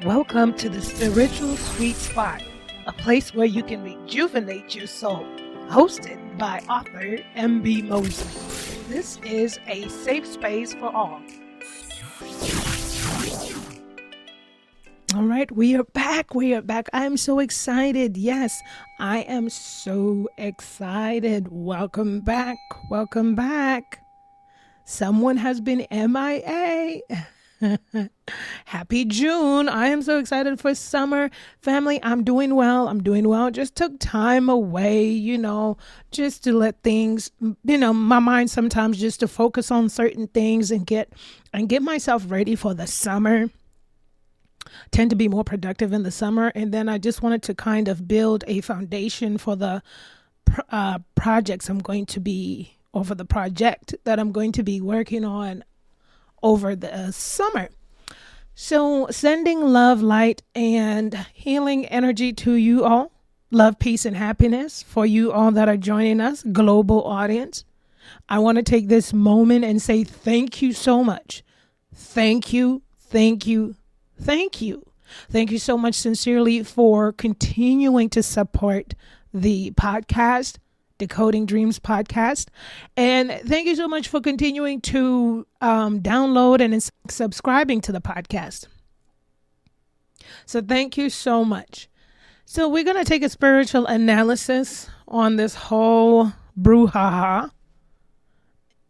Welcome to the Spiritual Sweet Spot, a place where you can rejuvenate your soul. Hosted by author M.B. Mosley. This is a safe space for all. All right, we are back. I'm so excited. Yes, I am so excited. Welcome back. Someone has been MIA. Happy June. I am so excited for summer. Family, I'm doing well. Just took time away, just to let things, my mind sometimes just to focus on certain things and get myself ready for the summer. Tend to be more productive in the summer. And then I just wanted to kind of build a foundation for the project that I'm going to be working on over the summer. So sending love, light, and healing energy to you all. Love, peace, and happiness for you all that are joining us, global audience. I want to take this moment and say thank you so much. Thank you. Thank you so much sincerely for continuing to support the podcast, Decoding Dreams podcast. And thank you so much for continuing to download and subscribing to the podcast. So thank you so much. So we're going to take a spiritual analysis on this whole brouhaha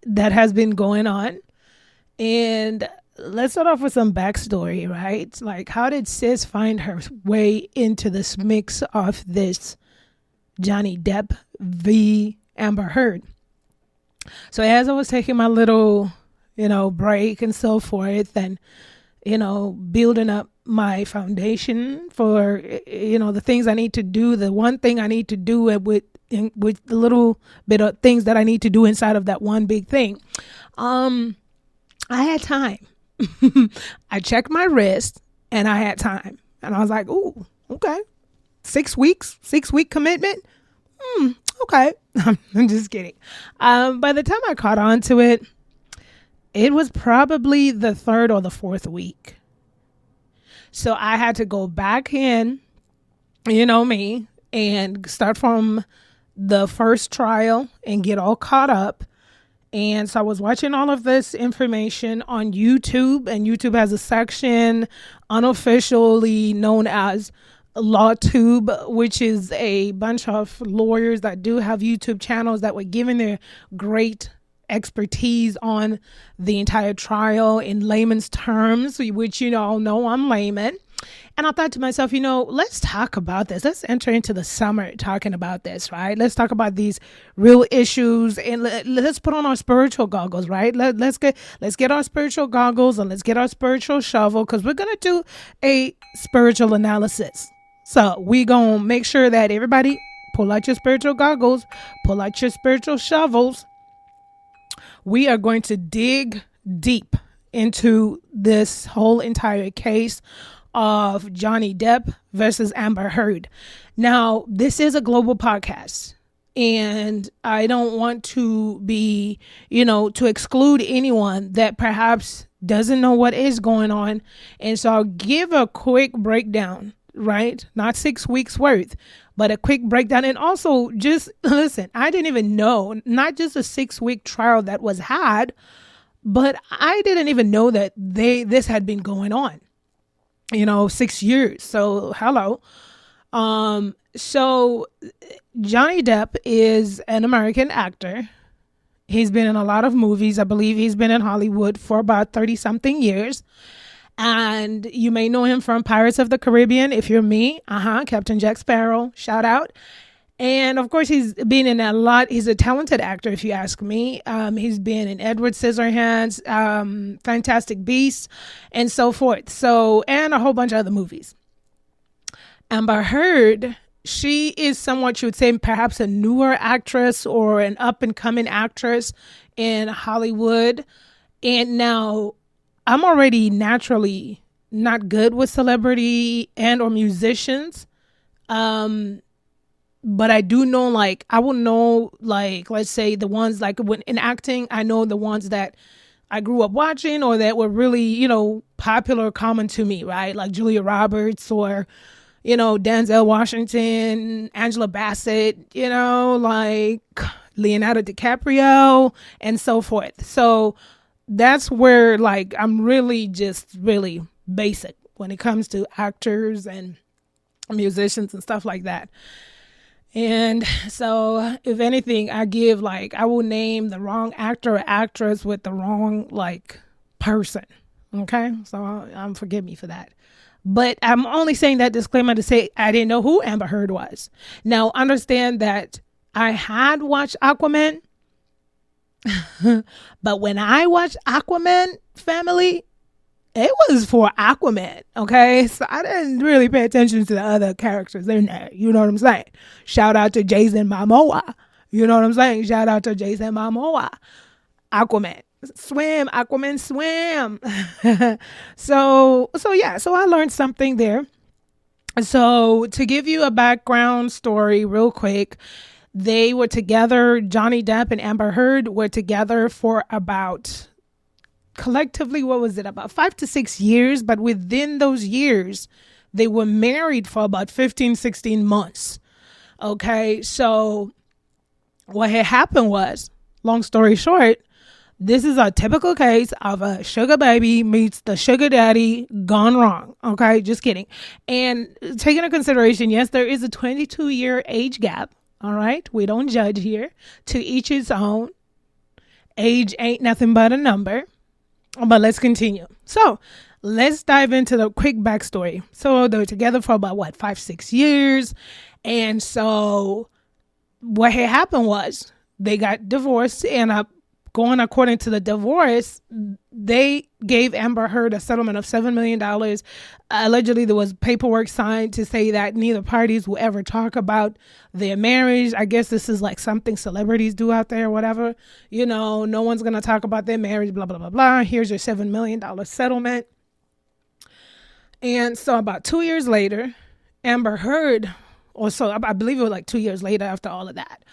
that has been going on. And let's start off with some backstory, right? Like, how did sis find her way into this mix of this Johnny Depp v. Amber Heard? So as I was taking my little, break and so forth and, building up my foundation for, the things I need to do, the one thing I need to do with the little bit of things that I need to do inside of that one big thing, I had time. I checked my wrist and I had time. And I was like, ooh, okay. 6 week commitment. Okay. I'm just kidding. By the time I caught on to it, it was probably the third or the fourth week. So I had to go back in, me, and start from the first trial and get all caught up. And so I was watching all of this information on YouTube, and YouTube has a section unofficially known as LawTube, which is a bunch of lawyers that do have YouTube channels that were giving their great expertise on the entire trial in layman's terms, which you all know I'm layman. And I thought to myself, let's talk about this. Let's enter into the summer talking about this, right? Let's talk about these real issues and let's put on our spiritual goggles, right? Let's get our spiritual goggles and let's get our spiritual shovel, because we're going to do a spiritual analysis. So we going to make sure that everybody pull out your spiritual goggles, pull out your spiritual shovels. We are going to dig deep into this whole entire case of Johnny Depp versus Amber Heard. Now, this is a global podcast, and I don't want to be, to exclude anyone that perhaps doesn't know what is going on. And so I'll give a quick breakdown, right? Not 6 weeks worth, but a quick breakdown. And also just listen, I didn't even know, not just a 6-week trial that was had, but I didn't even know that this had been going on, 6 years. So hello. So Johnny Depp is an American actor. He's been in a lot of movies. I believe he's been in Hollywood for about 30 something years. And you may know him from Pirates of the Caribbean. If you're me, Captain Jack Sparrow, shout out. And of course, he's been in a lot. He's a talented actor, if you ask me. He's been in Edward Scissorhands, Fantastic Beasts, and so forth. So, and a whole bunch of other movies. Amber Heard, she is somewhat, you would say, perhaps a newer actress or an up-and-coming actress in Hollywood. And now, I'm already naturally not good with celebrity and or musicians. But I do know, I will know, let's say the ones, when in acting, I know the ones that I grew up watching or that were really, popular common to me, right? Like Julia Roberts or, Denzel Washington, Angela Bassett, like Leonardo DiCaprio and so forth. So that's where like I'm really just really basic when it comes to actors and musicians and stuff like that. And so if anything, I will name the wrong actor or actress with the wrong like person. Okay. So forgive me for that. But I'm only saying that disclaimer to say I didn't know who Amber Heard was. Now understand that I had watched Aquaman, but when I watched Aquaman, family, it was for Aquaman, okay? So I didn't really pay attention to the other characters in there. You know what I'm saying? Shout out to Jason Momoa. You know what I'm saying? Shout out to Jason Momoa. Aquaman. Swim, Aquaman, swim. So I learned something there. So to give you a background story real quick, they were together, Johnny Depp and Amber Heard were together for about, collectively, what was it, about 5 to 6 years. But within those years, they were married for about 15, 16 months. Okay, so what had happened was, long story short, this is a typical case of a sugar baby meets the sugar daddy gone wrong. Okay, just kidding. And taking into consideration, yes, there is a 22-year age gap. All right, we don't judge here. To each his own. Age ain't nothing but a number. But let's continue. So let's dive into the quick backstory. So they were together for about 5, 6 years. And so what had happened was they got divorced, and going according to the divorce, they gave Amber Heard a settlement of $7 million. Allegedly, there was paperwork signed to say that neither parties will ever talk about their marriage. I guess this is like something celebrities do out there, whatever. No one's going to talk about their marriage, blah, blah, blah, blah. Here's your $7 million settlement. And so about 2 years later, Amber Heard, or so I believe it was like 2 years later after all of that,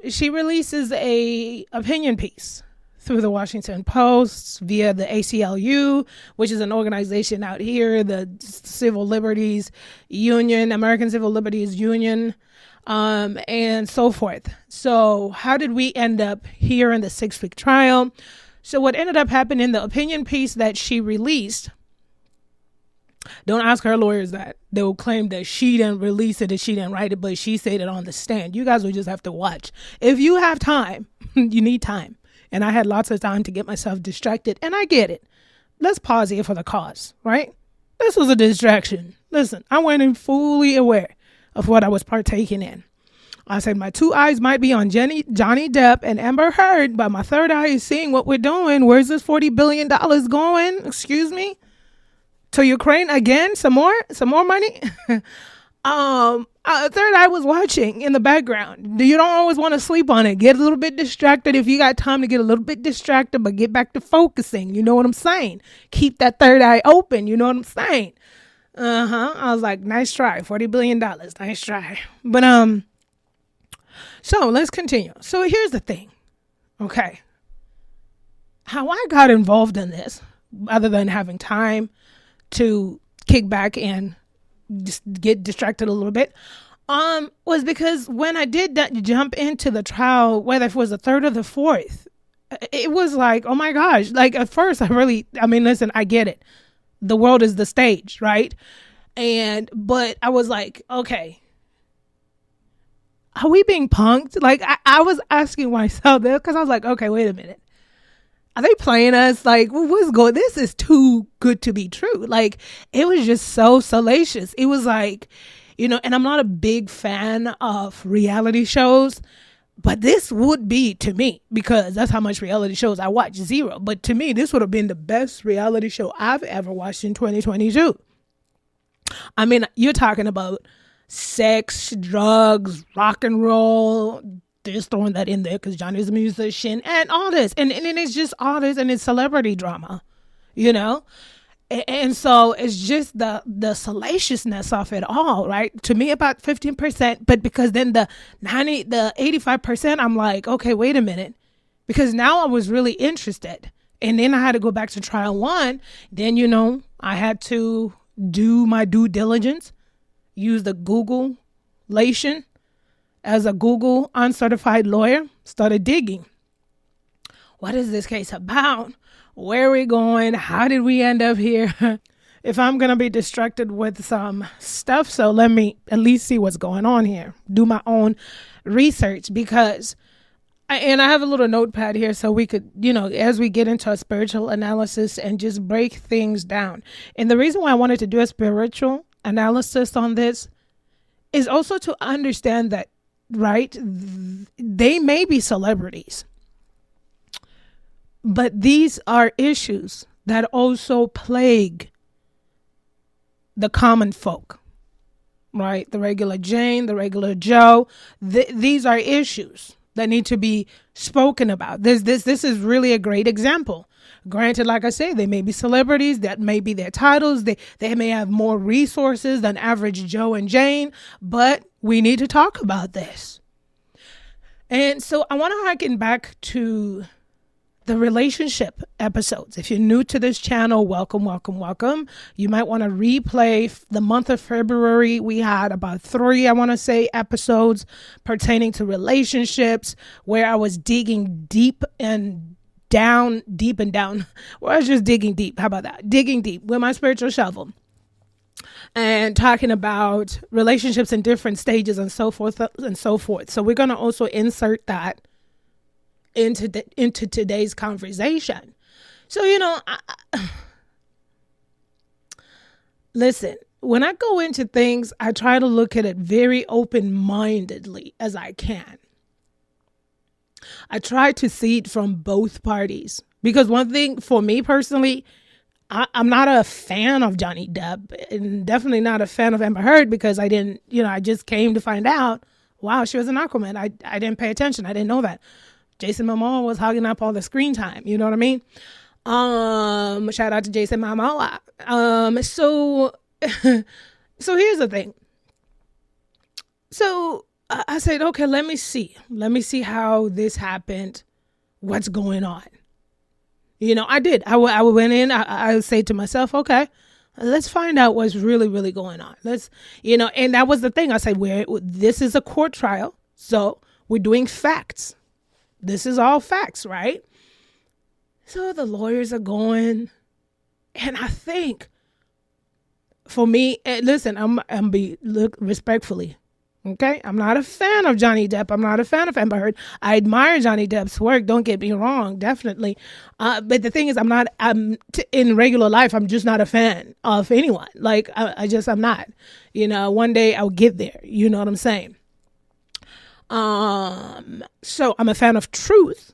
she releases a opinion piece through the Washington Post via the ACLU, which is an organization out here, the Civil Liberties Union, American Civil Liberties Union, and so forth. So how did we end up here in the 6-week trial? So what ended up happening in the opinion piece that she released, don't ask her lawyers that. They will claim that she didn't release it, that she didn't write it, but she said it on the stand. You guys will just have to watch. If you have time, you need time. And I had lots of time to get myself distracted, and I get it. Let's pause here for the cause, right? This was a distraction. Listen, I went in fully aware of what I was partaking in. I said my 2 eyes might be on Johnny Depp and Amber Heard, but my third eye is seeing what we're doing. Where's this $40 billion going? Excuse me? To Ukraine again? Some more money? Third eye was watching in the background. You don't always want to sleep on it. Get a little bit distracted if you got time to get a little bit distracted, but get back to focusing. You know what I'm saying? Keep that third eye open. You know what I'm saying? I was like, nice try. $40 billion. Nice try. But, so let's continue. So here's the thing. Okay. How I got involved in this, other than having time to kick back and just get distracted a little bit, was because when I did that jump into the trial, whether it was the third or the fourth, it was like, oh my gosh, like at first listen, I get it. The world is the stage, right? But I was like, okay, are we being punked? Like I was asking myself that, because I was like, okay, wait a minute. Are they playing us? Like, what's going? This is too good to be true. Like, it was just so salacious. It was like, and I'm not a big fan of reality shows, but this would be to me, because that's how much reality shows I watch, zero. But to me, this would have been the best reality show I've ever watched in 2022. I mean, you're talking about sex, drugs, rock and roll, just throwing that in there because Johnny's a musician and all this. And it's just all this, and it's celebrity drama, And so it's just the salaciousness of it all, right? To me, about 15%, but because then the 85%, I'm like, okay, wait a minute. Because now I was really interested And then I had to go back to trial one. Then, you know, I had to do my due diligence, use the Google Lation as a Google uncertified lawyer, started digging. What is this case about? Where are we going? How did we end up here? If I'm going to be distracted with some stuff, so let me at least see what's going on here. Do my own research because I have a little notepad here so we could, you know, as we get into a spiritual analysis and just break things down. And the reason why I wanted to do a spiritual analysis on this is also to understand that, right, they may be celebrities, but these are issues that also plague the common folk, right? The regular Jane, the regular Joe. These are issues that need to be spoken about. This is really a great example. Granted, like I say, they may be celebrities, that may be their titles, they may have more resources than average Joe and Jane, but we need to talk about this. And so I want to harken back to the relationship episodes. If you're new to this channel, welcome, welcome, welcome. You might want to replay the month of February. We had about 3, I want to say, episodes pertaining to relationships where I was digging deep and down. Well, I was just digging deep. How about that? Digging deep with my spiritual shovel and talking about relationships in different stages and so forth and so forth. So we're going to also insert that into today's conversation. So, you know, listen, when I go into things, I try to look at it very open-mindedly as I can. I try to see it from both parties because one thing for me personally, I'm not a fan of Johnny Depp and definitely not a fan of Amber Heard because I didn't, you know, I just came to find out, wow, she was an Aquaman. I didn't pay attention. I didn't know that. Jason Momoa was hogging up all the screen time. You know what I mean? Shout out to Jason Momoa. So here's the thing. So I said, okay, let me see how this happened. What's going on? You know, I did. I went in. I say to myself, okay, let's find out what's really, really going on. Let's, you know, and that was the thing. I said, this is a court trial, so we're doing facts. This is all facts, right? So the lawyers are going, and I think for me, listen, look respectfully, okay? I'm not a fan of Johnny Depp. I'm not a fan of Amber Heard. I admire Johnny Depp's work. Don't get me wrong, definitely. But the thing is, in regular life, I'm just not a fan of anyone. Like I'm not. You know, one day I'll get there. You know what I'm saying? So I'm a fan of truth.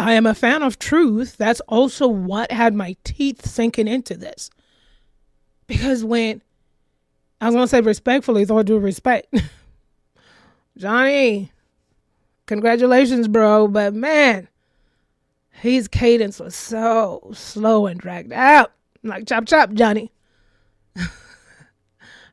I am a fan of truth. That's also what had my teeth sinking into this. Because when I was going to say respectfully, with all due respect, Johnny, congratulations, bro. But man, his cadence was so slow and dragged out. I'm like, chop, chop, Johnny.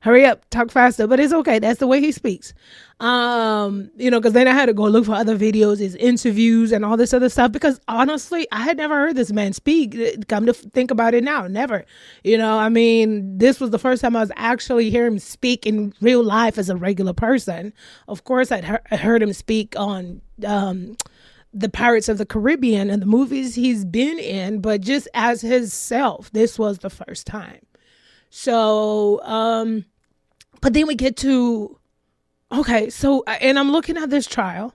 Hurry up, talk faster, but it's okay. That's the way he speaks. You know, because then I had to go look for other videos, his interviews and all this other stuff, because honestly, I had never heard this man speak. Come to think about it now, never. You know, I mean, this was the first time I was actually hearing him speak in real life as a regular person. Of course, I heard him speak on the Pirates of the Caribbean and the movies he's been in, but just as his self, this was the first time. So, but then we get to, okay, so, and I'm looking at this trial,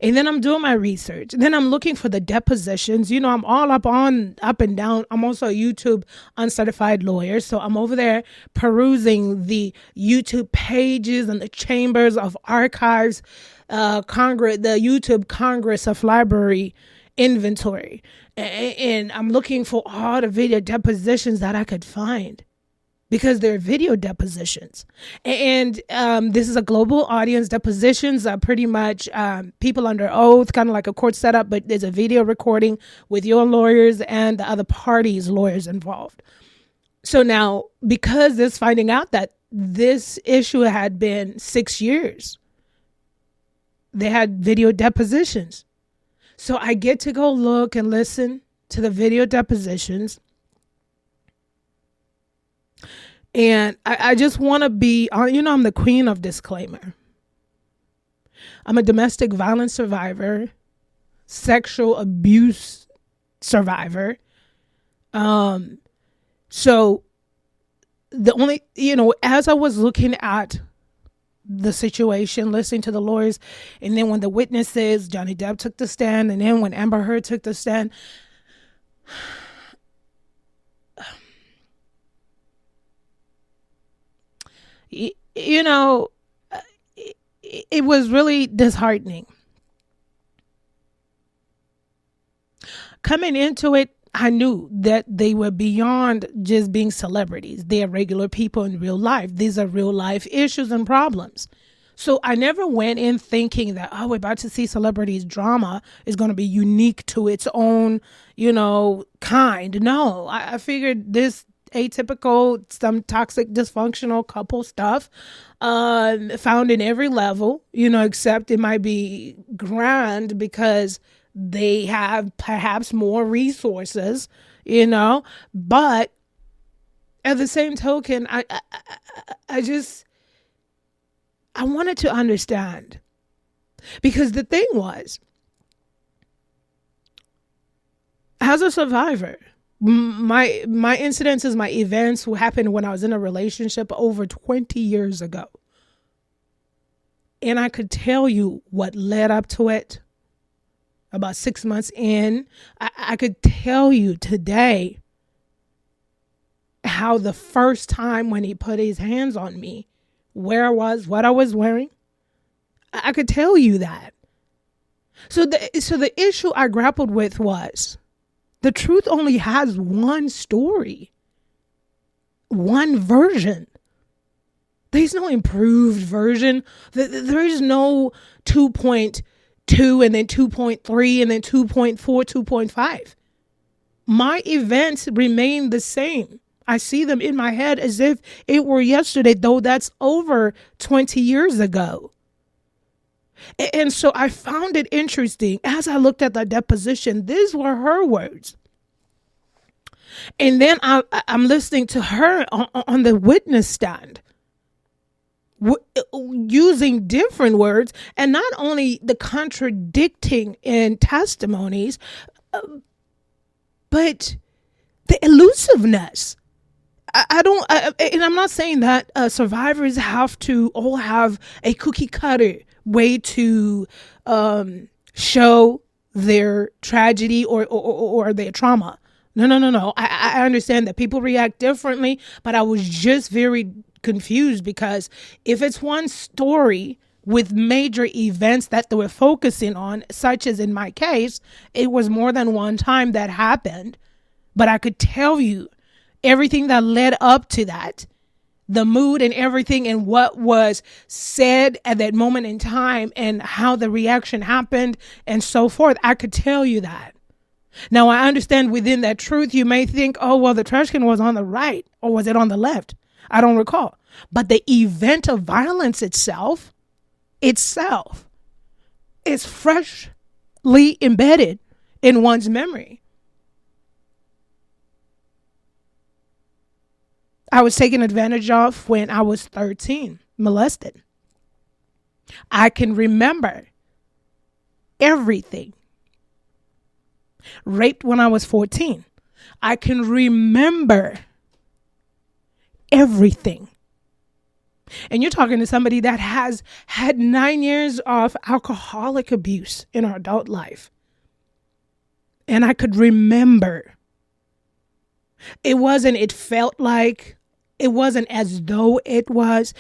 and then I'm doing my research, and then I'm looking for the depositions. You know, I'm all up and down. I'm also a YouTube uncertified lawyer, so I'm over there perusing the YouTube pages and the chambers of archives, the YouTube Congress of Library inventory. And I'm looking for all the video depositions that I could find, because they're video depositions. And this is a global audience. Depositions are pretty much people under oath, kind of like a court setup, but there's a video recording with your lawyers and the other parties' lawyers involved. So now, because this finding out that this issue had been 6 years, they had video depositions. So I get to go look and listen to the video depositions. And I just want to be, I'm the queen of disclaimer. I'm a domestic violence survivor, sexual abuse survivor. So the only, as I was looking at the situation, listening to the lawyers, and then when the witnesses, Johnny Depp took the stand, and then when Amber Heard took the stand, it was really disheartening. Coming into it, I knew that they were beyond just being celebrities. They are regular people in real life. These are real life issues and problems. So I never went in thinking that, we're about to see celebrities drama is going to be unique to its own, kind. No, I figured this atypical, some toxic, dysfunctional couple stuff found in every level, except it might be grand because they have perhaps more resources, but at the same token, I wanted to understand, because the thing was, as a survivor, my incidences, my events happened when I was in a relationship over 20 years ago. And I could tell you what led up to it. About 6 months in, I could tell you today how the first time when he put his hands on me, where I was, what I was wearing, I could tell you that. So the issue I grappled with was, the truth only has one story, one version. There's no improved version. There is no 2.2 and then 2.3 and then 2.4, 2.5. My events remain the same. I see them in my head as if it were yesterday, though that's over 20 years ago. And so I found it interesting as I looked at the deposition. These were her words. And then I'm listening to her on the witness stand, using different words, and not only the contradicting in testimonies, but the elusiveness. And I'm not saying that survivors have to all have a cookie cutter way to show their tragedy or their trauma. No. I understand that people react differently, but I was just very confused, because if it's one story with major events that they were focusing on, such as in my case, it was more than one time that happened, but I could tell you everything that led up to that, the mood and everything, and what was said at that moment in time, and how the reaction happened and so forth. I could tell you that. Now, I understand within that truth, you may think, oh, well, the trash can was on the right, or was it on the left? I don't recall. But the event of violence itself is freshly embedded in one's memory. I was taken advantage of when I was 13, molested. I can remember everything. Raped when I was 14. I can remember everything. And you're talking to somebody that has had 9 years of alcoholic abuse in our adult life. And I could remember. It wasn't as though it was.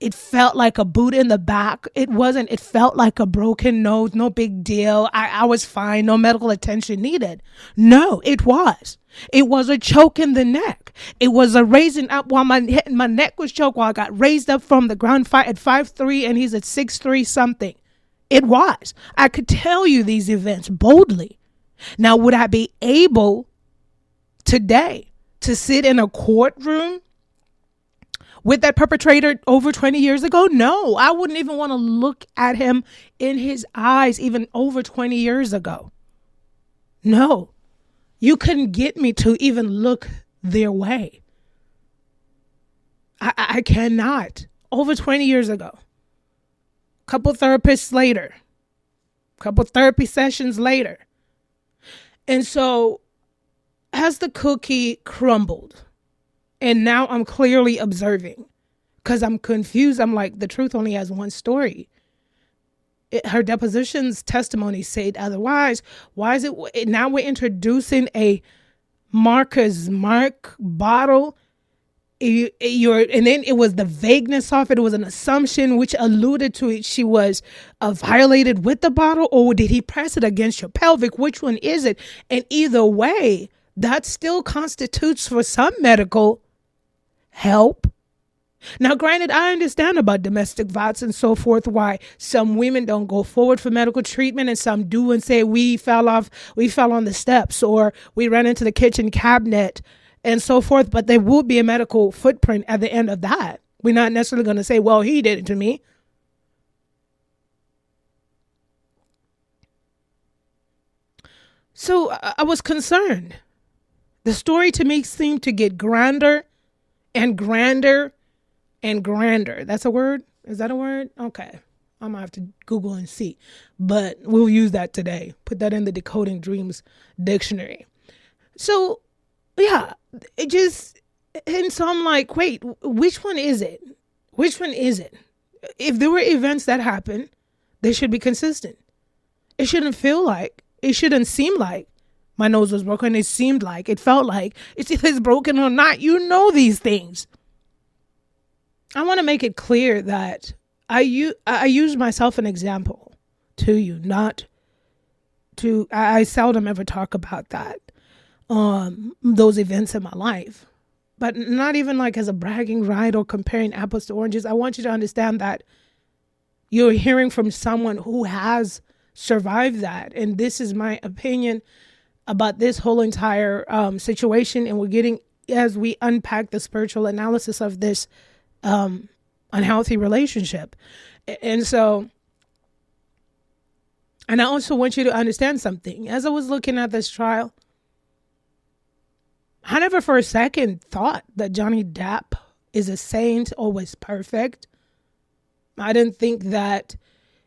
It felt like a boot in the back. It felt like a broken nose. No big deal. I was fine. No medical attention needed. No, it was. It was a choke in the neck. It was a raising up while my neck was choked, while I got raised up from the ground at 5'3" and he's at 6'3" something. It was. I could tell you these events boldly. Now, would I be able today to sit in a courtroom with that perpetrator over 20 years ago? No, I wouldn't even want to look at him in his eyes even over 20 years ago. No, You couldn't get me to even look their way. I cannot. Over 20 years ago, couple therapists later, couple therapy sessions later. And so as the cookie crumbled, and now I'm clearly observing because I'm confused. I'm like, the truth only has one story. Her deposition's testimony said otherwise. Why is it now we're introducing a Marcus Mark bottle? And then it was the vagueness of it. It was an assumption which alluded to it. She was violated with the bottle, or did he press it against your pelvic? Which one is it? And either way, that still constitutes for some medical help. Now, granted, I understand about domestic violence and so forth, why some women don't go forward for medical treatment and some do and say we fell on the steps, or we ran into the kitchen cabinet and so forth. But there will be a medical footprint at the end of that. We're not necessarily going to say, well, he did it to me. So I was concerned. The story to me seemed to get grander and grander and grander. That's a word? Is that a word? Okay. I'm going to have to Google and see. But we'll use that today. Put that in the Decoding Dreams dictionary. So, yeah, it just, and so I'm like, wait, which one is it? Which one is it? If there were events that happen, they should be consistent. It shouldn't seem like my nose was broken. It seemed like, it felt like, it's either it's broken or not. You know these things. I want to make it clear that I use myself an example to you, not to, I seldom ever talk about that, those events in my life, but not even like as a bragging right or comparing apples to oranges. I want you to understand that you're hearing from someone who has survived that. And this is my opinion about this whole entire situation. And we're getting, as we unpack the spiritual analysis of this unhealthy relationship. And so, and I also want you to understand something. As I was looking at this trial, I never for a second thought that Johnny Depp is a saint or was perfect. I didn't think that,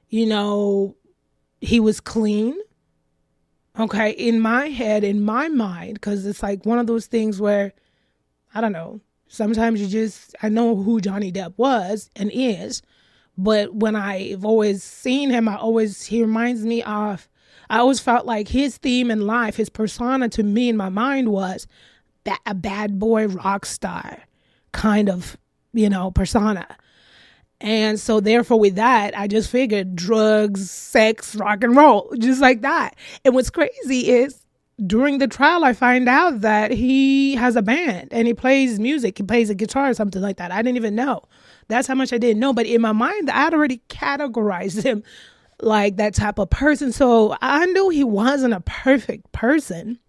he was clean. Okay, in my head, in my mind, because it's like one of those things where, I don't know, sometimes I know who Johnny Depp was and is, but when I've always seen him, he reminds me of, I always felt like his theme in life, his persona to me in my mind was a bad boy rock star kind of, persona. And so therefore with that, I just figured drugs, sex, rock and roll, just like that. And what's crazy is during the trial, I find out that he has a band and he plays music. He plays a guitar or something like that. I didn't even know. That's how much I didn't know. But in my mind, I had already categorized him like that type of person. So I knew he wasn't a perfect person.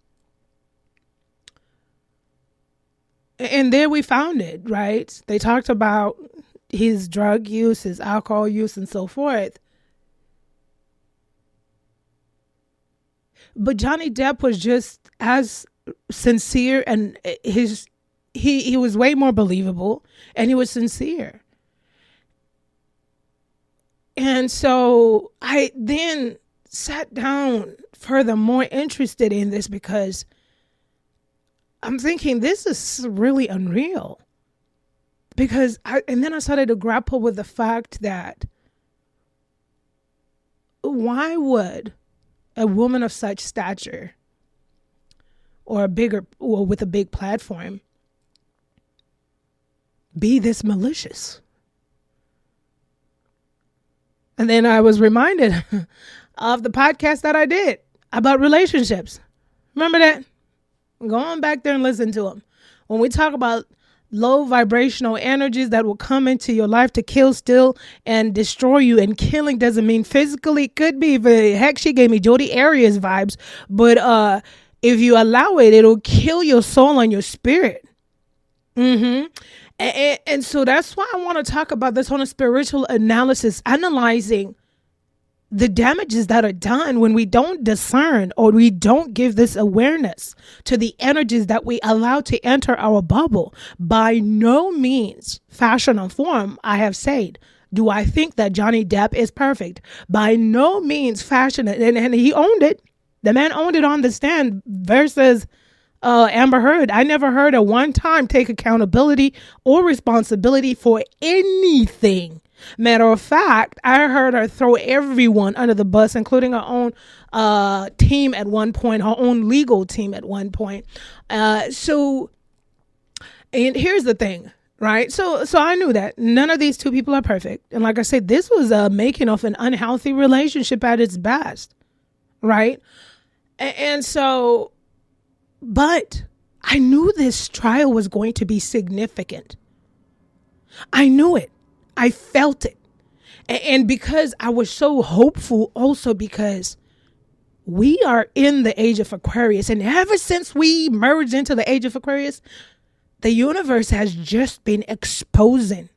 And there we found it, right? They talked about his drug use, his alcohol use, and so forth. But Johnny Depp was just as sincere, and he was way more believable, and he was sincere. And so I then sat down further more interested in this because I'm thinking this is really unreal. And then I started to grapple with the fact that why would a woman of such stature or with a big platform be this malicious? And then I was reminded of the podcast that I did about relationships. Remember that? Go on back there and listen to them. When we talk about low vibrational energies that will come into your life to kill, steal, and destroy you. And killing doesn't mean physically. It could be. Heck, she gave me Jodi Arias vibes. But if you allow it, it'll kill your soul and your spirit. And so that's why I want to talk about this on a spiritual analysis, analyzing the damages that are done when we don't discern or we don't give this awareness to the energies that we allow to enter our bubble. By no means, fashion or form, I have said, do I think that Johnny Depp is perfect. By no means fashion, and he owned it. The man owned it on the stand versus Amber Heard. I never heard her one time take accountability or responsibility for anything. Matter of fact, I heard her throw everyone under the bus, including her own team at one point, her own legal team at one point. And here's the thing, right? So I knew that none of these two people are perfect. And like I said, this was a making of an unhealthy relationship at its best, right? But I knew this trial was going to be significant. I knew it. I felt it. And because I was so hopeful, also because we are in the age of Aquarius. And ever since we merged into the age of Aquarius, the universe has just been exposing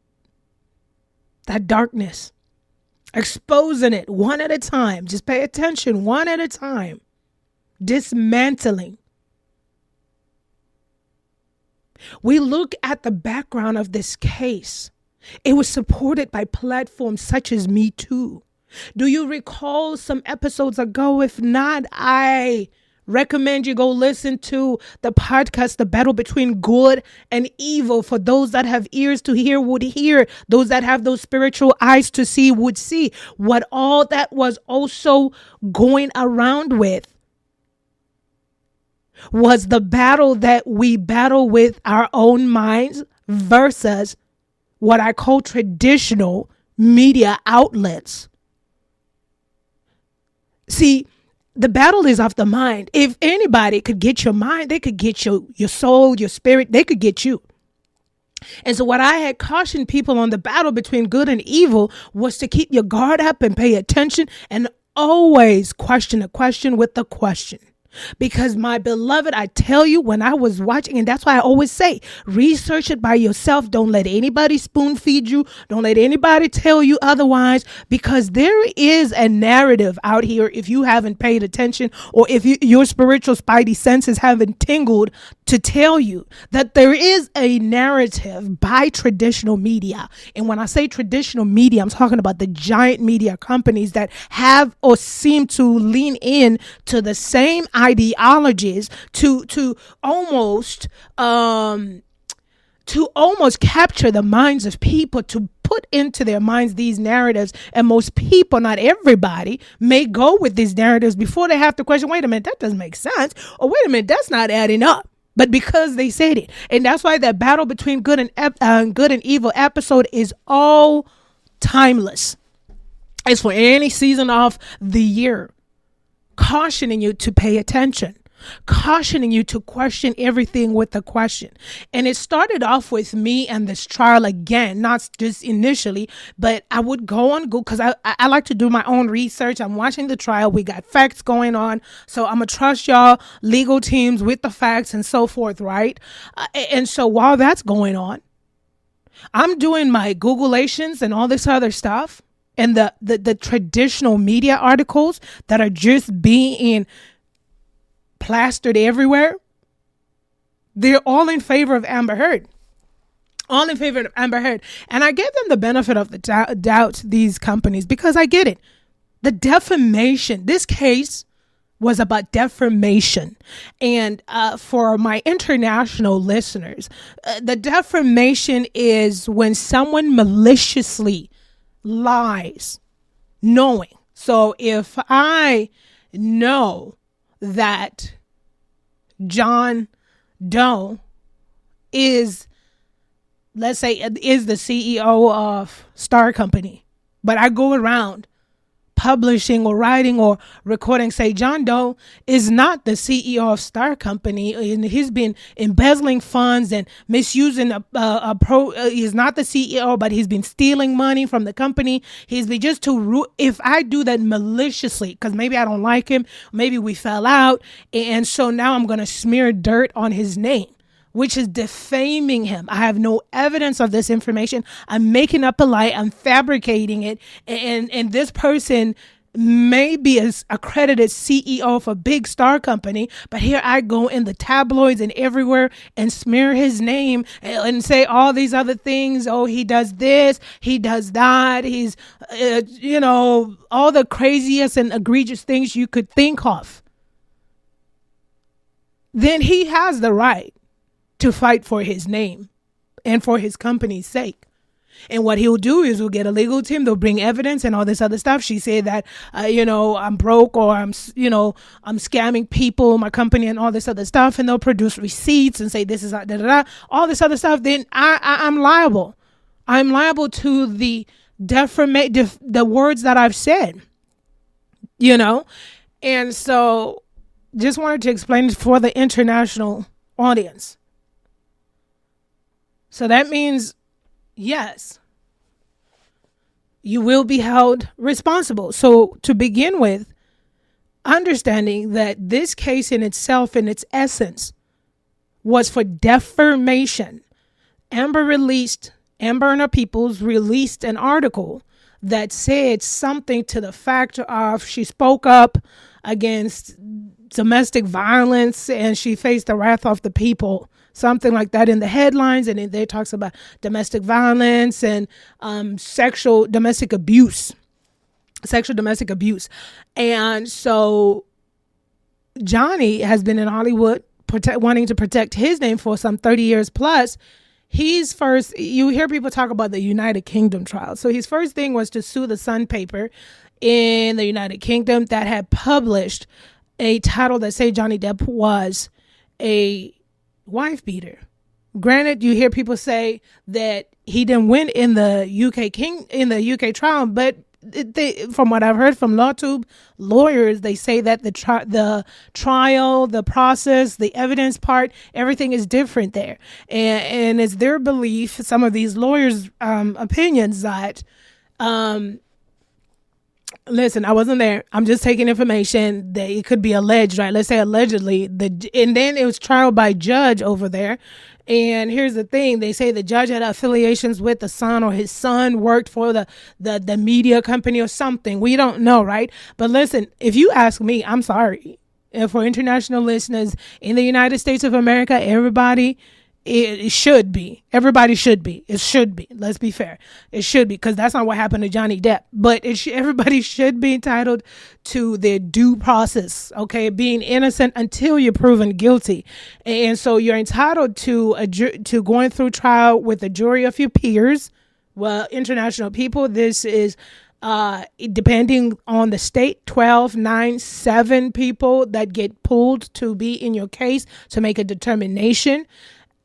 that darkness, exposing it one at a time. Just pay attention, one at a time, dismantling. We look at the background of this case. It was supported by platforms such as Me Too. Do you recall some episodes ago? If not, I recommend you go listen to the podcast, The Battle Between Good and Evil. For those that have ears to hear would hear. Those that have those spiritual eyes to see would see. What all that was also going around with was the battle that we battle with our own minds versus what I call traditional media outlets. See, the battle is of the mind. If anybody could get your mind, they could get your soul, your spirit, they could get you. And so what I had cautioned people on the battle between good and evil was to keep your guard up and pay attention and always question a question with a question. Because my beloved, I tell you, when I was watching, and that's why I always say, research it by yourself. Don't let anybody spoon feed you. Don't let anybody tell you otherwise, because there is a narrative out here. If you haven't paid attention, or if your spiritual spidey senses haven't tingled to tell you that there is a narrative by traditional media. And when I say traditional media, I'm talking about the giant media companies that have or seem to lean in to the same ideologies to almost capture the minds of people, to put into their minds these narratives. And most people, not everybody, may go with these narratives before they have to question, wait a minute, that doesn't make sense, or wait a minute, that's not adding up. But because they said it. And that's why that battle between good and evil episode is all timeless. It's for any season of the year. Cautioning you to pay attention. Cautioning you to question everything with a question. And it started off with me and this trial again, not just initially, but I would go on Google because I like to do my own research. I'm watching the trial. We got facts going on. So I'm going to trust y'all legal teams with the facts and so forth, right? And so while that's going on, I'm doing my Googleations and all this other stuff. And the traditional media articles that are just being plastered everywhere, they're all in favor of Amber Heard. All in favor of Amber Heard. And I give them the benefit of the doubt, these companies, because I get it. The defamation, this case was about defamation. And for my international listeners, the defamation is when someone maliciously lies, knowing. So if I know that John Doe is, let's say, is the CEO of Star Company, but I go around publishing or writing or recording, say John Doe is not the CEO of Star Company and he's been embezzling funds and misusing he's not the CEO, but he's been stealing money from the company. He's been if I do that maliciously, because maybe I don't like him, maybe we fell out, and so now I'm going to smear dirt on his name, which is defaming him. I have no evidence of this information. I'm making up a lie. I'm fabricating it. And this person may be an accredited CEO of a big star company, but here I go in the tabloids and everywhere and smear his name and say all these other things. Oh, he does this, he does that. He's, all the craziest and egregious things you could think of. Then he has the right to fight for his name and for his company's sake. And what he'll do is we'll get a legal team. They'll bring evidence and all this other stuff. She said that, I'm broke, or I'm scamming people, my company, and all this other stuff. And they'll produce receipts and say this is all this other stuff. Then I'm liable. I'm liable to the the words that I've said. And so just wanted to explain it for the international audience. So that means, yes, you will be held responsible. So to begin with, understanding that this case in itself, in its essence, was for defamation. Amber and her peoples released an article that said something to the fact of she spoke up against domestic violence and she faced the wrath of the people. Something like that in the headlines, and it talks about domestic violence and sexual domestic abuse. And so Johnny has been in Hollywood wanting to protect his name for some 30 years plus. You hear people talk about the United Kingdom trial. So his first thing was to sue the Sun paper in the United Kingdom that had published a title that said Johnny Depp was a wife beater. Granted, you hear people say that he didn't win in the UK trial, but from what I've heard from LawTube lawyers, they say that the trial, the process, the evidence part, everything is different there. And it's their belief, some of these lawyers' opinions, that listen, I wasn't there. I'm just taking information that it could be alleged, right? Let's say allegedly. And then it was trial by judge over there. And here's the thing. They say the judge had affiliations with the son, or his son worked for the media company or something. We don't know, right? But listen, if you ask me, I'm sorry. For international listeners in the United States of America, everybody should be. Everybody should be. It should be. Let's be fair. It should be, because that's not what happened to Johnny Depp. But everybody should be entitled to their due process, okay? Being innocent until you're proven guilty. And so you're entitled to going through trial with a jury of your peers. Well, international people, this is depending on the state, 12, 9, 7 people that get pulled to be in your case to make a determination.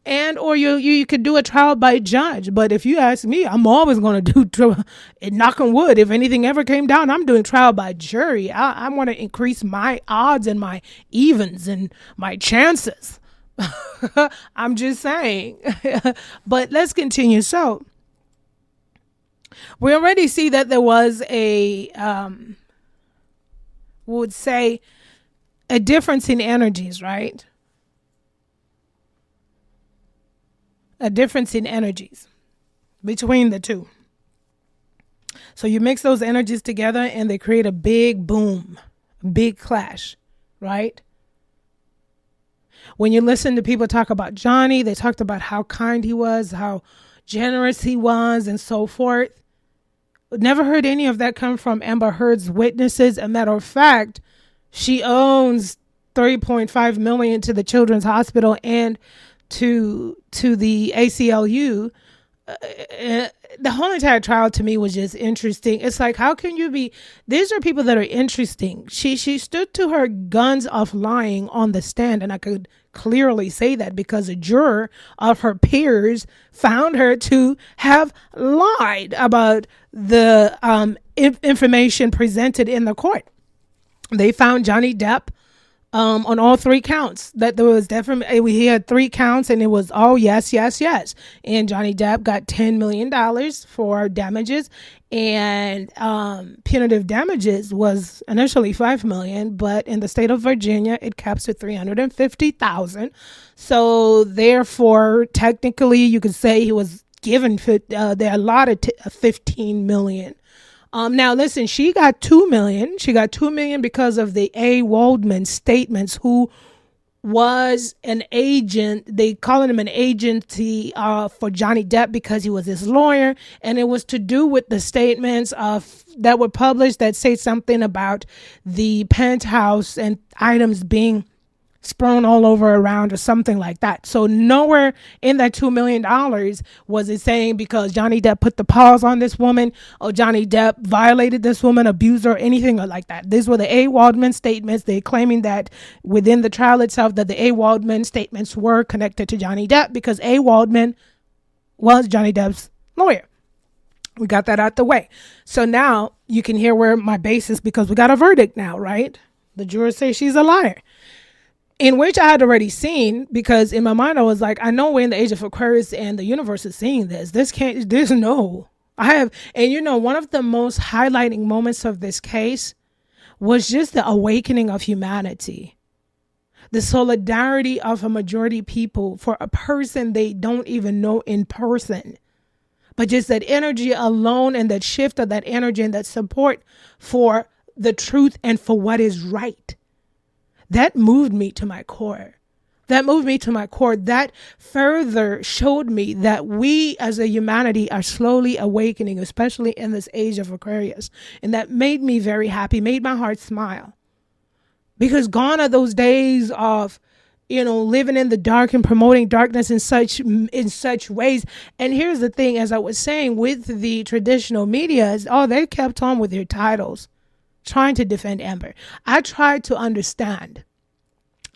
And or you could do a trial by judge. But if you ask me, I'm always going to do, knock on wood, if anything ever came down, I'm doing trial by jury. I want to increase my odds and my evens and my chances. I'm just saying. But let's continue. So we already see that there was a difference in energies, right? A difference in energies between the two. So you mix those energies together and they create a big boom, a big clash, right? When you listen to people talk about Johnny, they talked about how kind he was, how generous he was, and so forth. Never heard any of that come from Amber Heard's witnesses. A matter of fact, she owns $3.5 million to the Children's Hospital and to the ACLU. The whole entire trial to me was just interesting. It's like, how can you be, these are people that are interesting. She stood to her guns of lying on the stand, and I could clearly say that because a juror of her peers found her to have lied about the information presented in the court. They found Johnny Depp on all 3 counts, that there was definitely, he had 3 counts and it was all yes. And Johnny Depp got $10 million for damages, and punitive damages was initially $5 million, but in the state of Virginia, it caps at $350,000. So therefore, technically, you could say he was given, they allotted $15 million Now listen, she got 2 million. She got 2 million because of the A. Waldman statements, who was an agent. They calling him an agency for Johnny Depp because he was his lawyer, and it was to do with the statements of that were published that say something about the penthouse and items being strewn all over around or something like that. So nowhere in that $2 million was it saying because Johnny Depp put the pause on this woman, or Johnny Depp violated this woman, abused her, or anything like that. These were the A. Waldman statements. They're claiming that within the trial itself that the A. Waldman statements were connected to Johnny Depp because A. Waldman was Johnny Depp's lawyer. We got that out the way. So now you can hear where my base is, because we got a verdict now, right? The jurors say she's a liar. In which I had already seen, because in my mind I was like, I know we're in the age of Aquarius and the universe is seeing this. And one of the most highlighting moments of this case was just the awakening of humanity. The solidarity of a majority people for a person they don't even know in person. But just that energy alone, and that shift of that energy and that support for the truth and for what is right. That moved me to my core. That further showed me that we as a humanity are slowly awakening, especially in this age of Aquarius. And that made me very happy, made my heart smile. Because gone are those days of, living in the dark and promoting darkness in such ways. And here's the thing, as I was saying, with the traditional media, they kept on with their titles, trying to defend Amber. I tried to understand.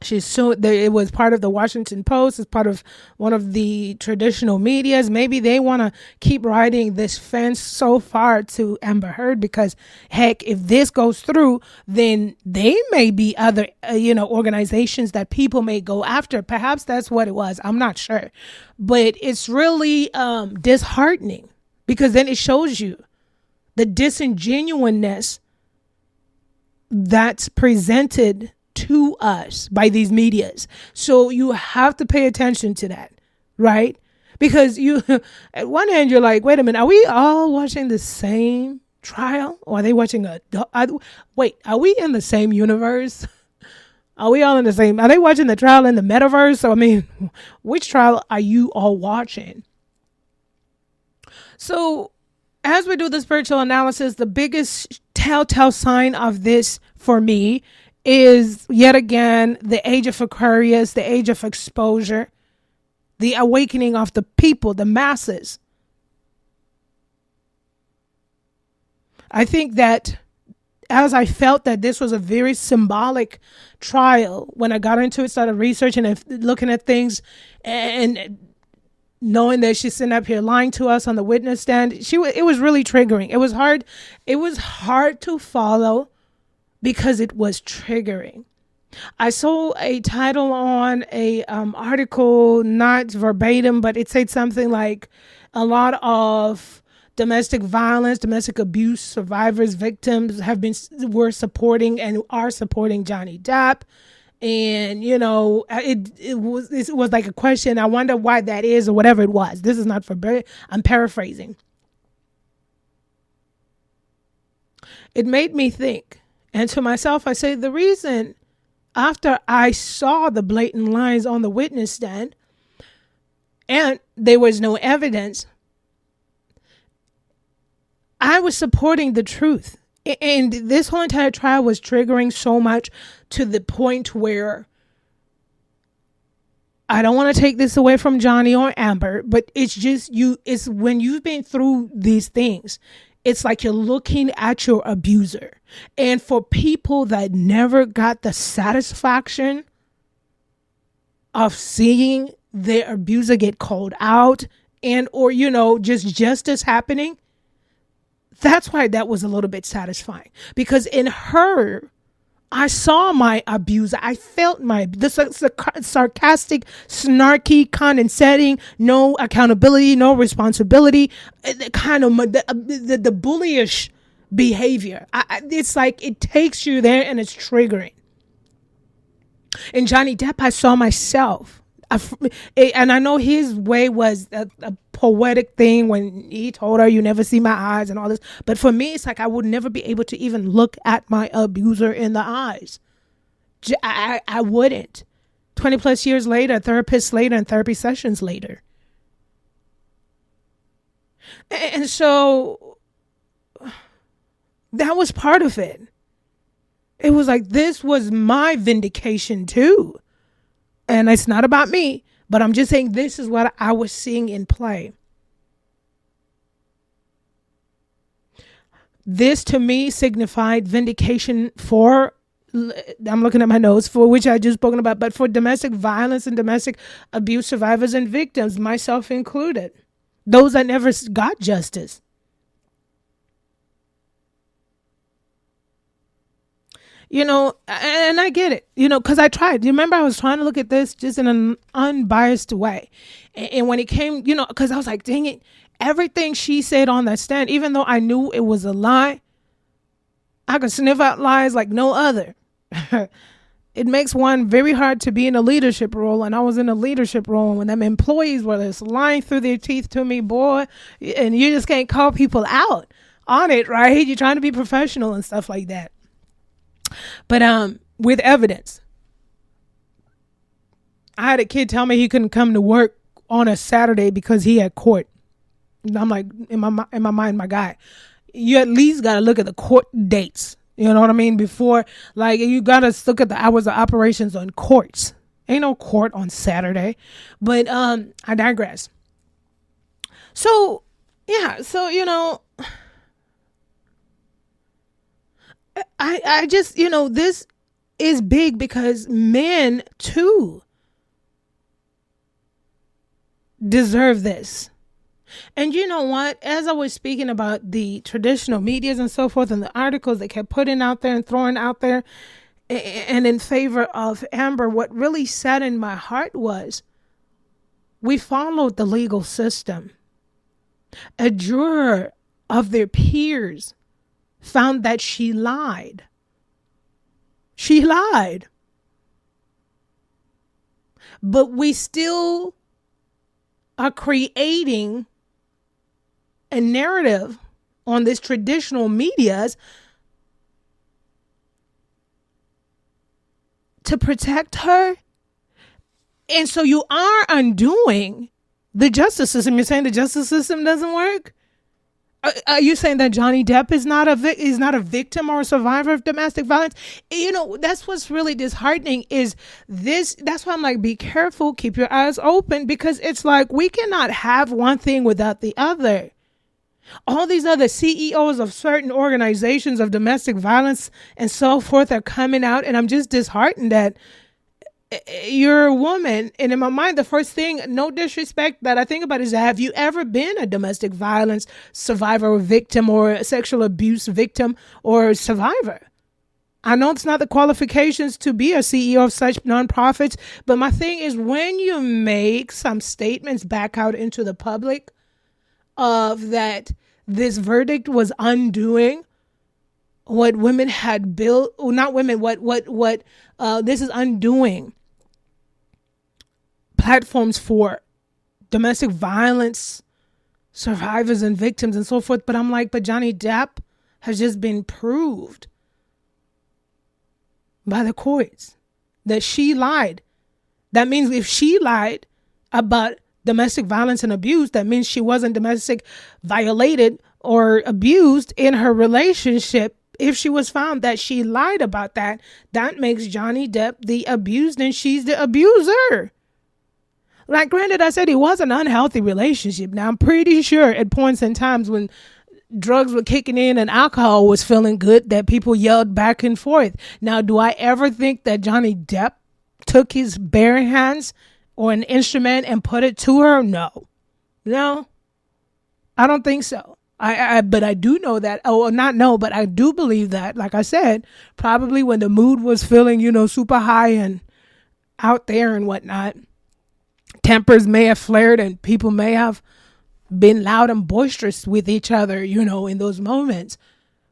It was part of the Washington Post. It's part of one of the traditional medias. Maybe they want to keep riding this fence so far to Amber Heard, because heck, if this goes through, then they may be other, organizations that people may go after. Perhaps that's what it was. I'm not sure, but it's really disheartening, because then it shows you the disingenuousness that's presented to us by these medias. So you have to pay attention to that, right? Because at one hand, you're like, wait a minute, are we all watching the same trial? Or are they watching are we in the same universe? Are we all in the same? Are they watching the trial in the metaverse? So, which trial are you all watching? So as we do the spiritual analysis, the biggest telltale sign of this for me is yet again the age of Aquarius, the age of exposure, the awakening of the people, the masses. I think that as I felt that this was a very symbolic trial, when I got into it, started researching and looking at things, and knowing that she's sitting up here lying to us on the witness stand, it was really triggering. It was hard to follow, because it was triggering. I saw a title on a article, not verbatim, but it said something like a lot of domestic violence, domestic abuse survivors, victims were supporting and are supporting Johnny Depp. And, it was like a question. I wonder why that is, or whatever it was. This is not I'm paraphrasing. It made me think. And to myself, I say the reason, after I saw the blatant lies on the witness stand and there was no evidence, I was supporting the truth. And this whole entire trial was triggering so much, to the point where I don't want to take this away from Johnny or Amber, but it's just it's when you've been through these things, it's like you're looking at your abuser. And for people that never got the satisfaction of seeing their abuser get called out or just justice happening, that's why that was a little bit satisfying. Because in her, I saw my abuser. I felt the sarcastic, snarky, condescending, no accountability, no responsibility, kind of the bullyish behavior. It's like it takes you there and it's triggering. In Johnny Depp, I saw myself. And I know his way was a poetic thing when he told her, "You never see my eyes," and all this. But for me, it's like I would never be able to even look at my abuser in the eyes. I wouldn't. 20 plus years later, therapists later, and therapy sessions later. And so that was part of it. It was like, this was my vindication too. And it's not about me, but I'm just saying this is what I was seeing in play. This to me signified vindication for, I'm looking at my notes, for which I just spoken about, but for domestic violence and domestic abuse survivors and victims, myself included, those that never got justice. And I get it, because I tried. You remember, I was trying to look at this just in an unbiased way. And when it came, because I was like, dang it, everything she said on that stand, even though I knew it was a lie, I could sniff out lies like no other. It makes one very hard to be in a leadership role. And I was in a leadership role when them employees were just lying through their teeth to me, boy. And you just can't call people out on it, right? You're trying to be professional and stuff like that. But with evidence. I had a kid tell me he couldn't come to work on a Saturday because he had court. And I'm like, in my mind, my guy, you at least got to look at the court dates. You know what I mean? Before, like, you got to look at the hours of operations on courts. Ain't no court on Saturday. But I digress. So, yeah. So, I just, this is big because men too deserve this. And you know what? As I was speaking about the traditional medias and so forth and the articles they kept putting out there and throwing out there and in favor of Amber, what really sat in my heart was we followed the legal system. A juror of their peers found that she lied. She lied. But we still are creating a narrative on this traditional medias to protect her. And so you are undoing the justice system. You're saying the justice system doesn't work? Are you saying that Johnny Depp is not a victim or a survivor of domestic violence? That's what's really disheartening is this. That's why I'm like, be careful, keep your eyes open, because it's like we cannot have one thing without the other. All these other CEOs of certain organizations of domestic violence and so forth are coming out, and I'm just disheartened that you're a woman. And in my mind, the first thing, no disrespect, that I think about is, have you ever been a domestic violence survivor or victim or a sexual abuse victim or survivor? I know it's not the qualifications to be a CEO of such nonprofits, but my thing is, when you make some statements back out into the public of that this verdict was undoing what women had built, or not women, what this is undoing platforms for domestic violence survivors and victims and so forth. But I'm like, but Johnny Depp has just been proved by the courts that she lied. That means if she lied about domestic violence and abuse, that means she wasn't domestic violated or abused in her relationship. If she was found that she lied about that, that makes Johnny Depp the abused and she's the abuser. Like, granted, I said it was an unhealthy relationship. Now, I'm pretty sure at points in times when drugs were kicking in and alcohol was feeling good, that people yelled back and forth. Now, do I ever think that Johnny Depp took his bare hands or an instrument and put it to her? No, I don't think so. But I do know that, but I do believe that, like I said, probably when the mood was feeling, super high and out there and whatnot, tempers may have flared and people may have been loud and boisterous with each other, in those moments.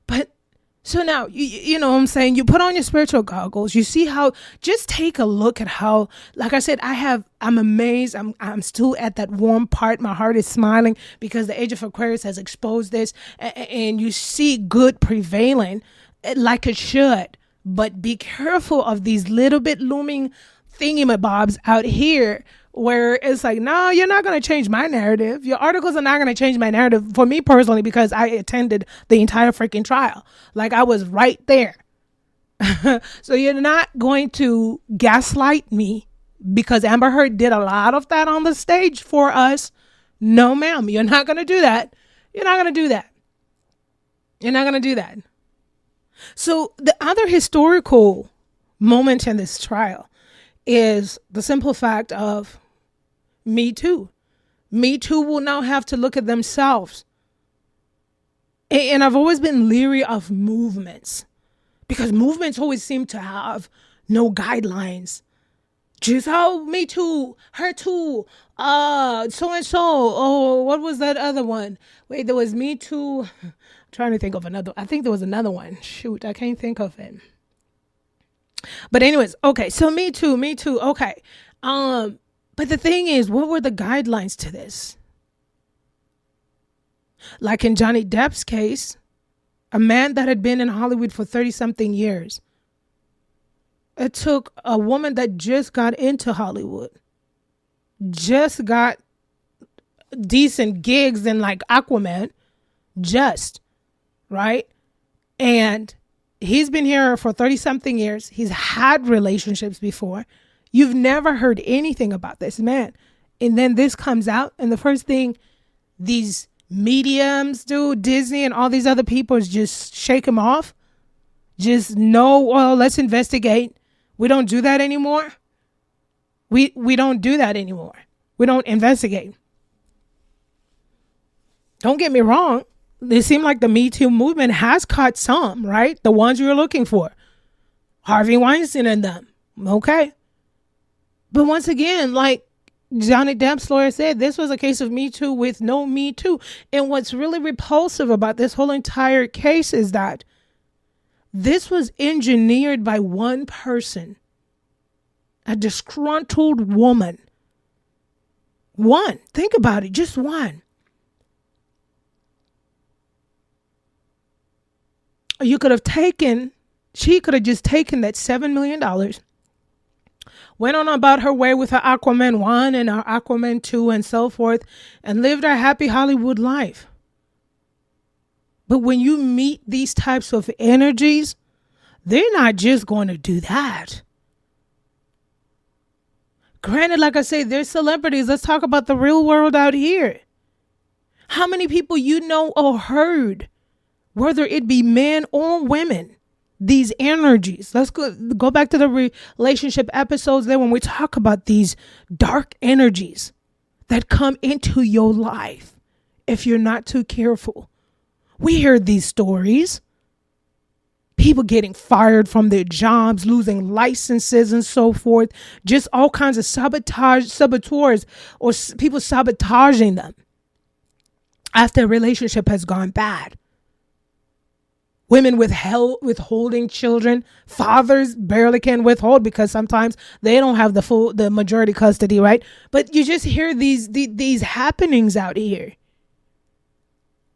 But So now, you know what I'm saying? You put on your spiritual goggles. You see how, just take a look at how, like I said, I'm amazed. I'm still at that warm part. My heart is smiling because the age of Aquarius has exposed this, and you see good prevailing like it should. But be careful of these little bit looming thingamabobs out here where it's like, no, you're not going to change my narrative. Your articles are not going to change my narrative for me personally, because I attended the entire freaking trial. Like, I was right there. So you're not going to gaslight me because Amber Heard did a lot of that on the stage for us. No, ma'am, you're not going to do that. You're not going to do that. You're not going to do that. So the other historical moment in this trial is the simple fact of Me Too. Me Too will now have to look at themselves. And I've always been leery of movements because movements always seem to have no guidelines. Just, oh, Me Too, her too, so and so. Oh, what was that other one? Wait, there was Me Too. I'm trying to think of another. I think there was another one. Shoot, I can't think of it. But anyways, okay, so Me Too, okay. But the thing is, what were the guidelines to this? Like in Johnny Depp's case, a man that had been in Hollywood for 30-something years. It took a woman that just got into Hollywood, just got decent gigs in like Aquaman, right? And he's been here for 30-something years. He's had relationships before. You've never heard anything about this man. And then this comes out, and the first thing these mediums do, Disney and all these other people, is just shake him off. Just no, well, let's investigate. We don't do that anymore. We don't do that anymore. We don't investigate. Don't get me wrong. It seemed like the Me Too movement has caught some, right? The ones you were looking for. Harvey Weinstein and them. Okay. But once again, like Johnny Depp's lawyer said, this was a case of Me Too with no Me Too. And what's really repulsive about this whole entire case is that this was engineered by one person, a disgruntled woman. One. Think about it. Just one. She could have just taken that $7 million, went on about her way with her Aquaman 1 and her Aquaman 2 and so forth, and lived her happy Hollywood life. But when you meet these types of energies, they're not just going to do that. Granted, like I say, they're celebrities. Let's talk about the real world out here. How many people you know or heard, whether it be men or women, these energies. Let's go back to the relationship episodes there when we talk about these dark energies that come into your life if you're not too careful. We hear these stories. People getting fired from their jobs, losing licenses and so forth. Just all kinds of saboteurs or people sabotaging them after a relationship has gone bad. Women withholding children. Fathers barely can withhold because sometimes they don't have the majority custody, right? But you just hear these happenings out here.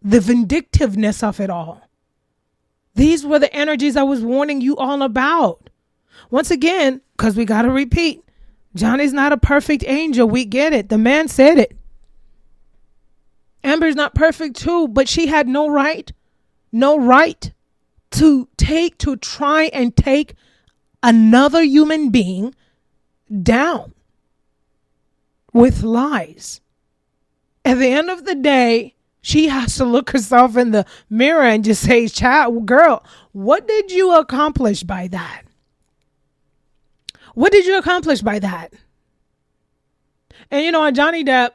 The vindictiveness of it all. These were the energies I was warning you all about. Once again, because we got to repeat, Johnny's not a perfect angel. We get it. The man said it. Amber's not perfect too, but she had no right to try and take another human being down with lies. At the end of the day, she has to look herself in the mirror and just say, child, girl, what did you accomplish by that? What did you accomplish by that? And you know, Johnny Depp,